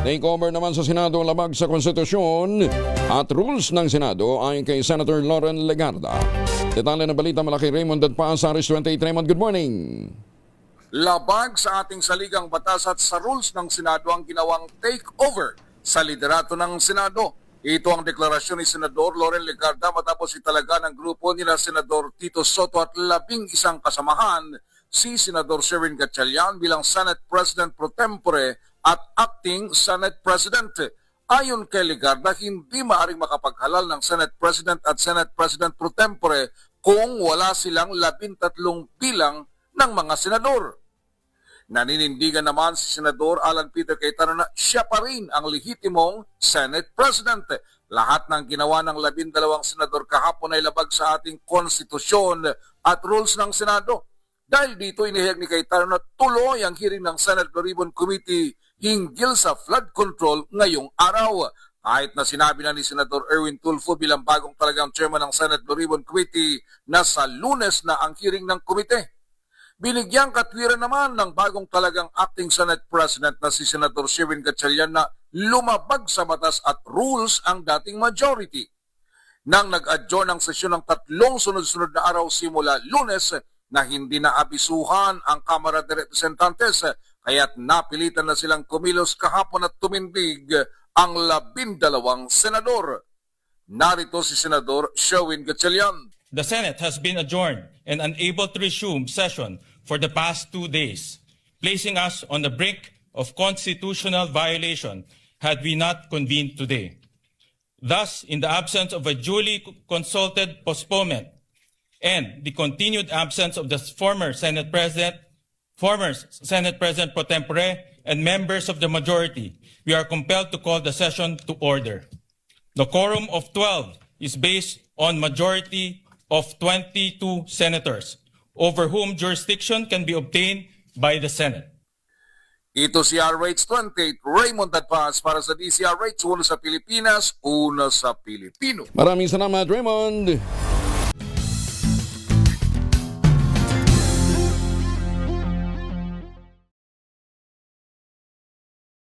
Takeover naman sa Senado ang labag sa konstitusyon at rules ng Senado ayon kay Senator Loren Legarda. Detalye ng balita mula kay Raymond Dadpaas, Aris 28. Raymond, good morning. Labag sa ating saligang batas at sa rules ng Senado ang ginawang takeover sa liderato ng Senado. Ito ang deklarasyon ni Senador Loren Legarda matapos italaga ng grupo nila Senador Tito Soto at 11 kasamahan si Senador Sherwin Gatchalian bilang Senate President pro tempore at Acting Senate President. Ayon kay Legarda, hindi maaaring makapaghalal ng Senate President at Senate President pro tempore kung wala silang 13 bilang ng mga senador. Naninindigan naman si Senador Alan Peter Cayetano na siya pa rin ang lehitimong Senate President. Lahat ng ginawa ng 12 senador kahapon ay labag sa ating konstitusyon at rules ng Senado. Dahil dito inihayag ni Cayetano na tuloy ang hearing ng Senate Blue Ribbon Committee hinggil sa flood control ngayong araw. Kahit na sinabi na ni Senador Erwin Tulfo bilang bagong talagang chairman ng Senate Blue Ribbon Committee na sa Lunes na ang hearing ng komite. Binigyang katwiran naman ng bagong talagang acting Senate President na si Senator Sherwin Gatchalian na lumabag sa batas at rules ang dating majority. Nang nag-adjourn ang sesyon ng 3 sunod-sunod na araw simula Lunes na hindi na abisuhan ang Kamara de Representantes, kaya't napilitan na silang kumilos kahapon at tumindig ang 12 senador. Narito si Senador Sherwin Gatchalian. The Senate has been adjourned and unable to resume session for the past 2 days, placing us on the brink of constitutional violation had we not convened today. Thus, in the absence of a duly consulted postponement and the continued absence of the former Senate President pro tempore, and members of the majority, we are compelled to call the session to order. The quorum of 12 is based on majority of 22 senators, over whom jurisdiction can be obtained by the Senate. Ito si RH28, Raymond Dadpaas para sa DCRH, una sa Pilipinas, una sa Pilipino. Maraming salamat, Raymond.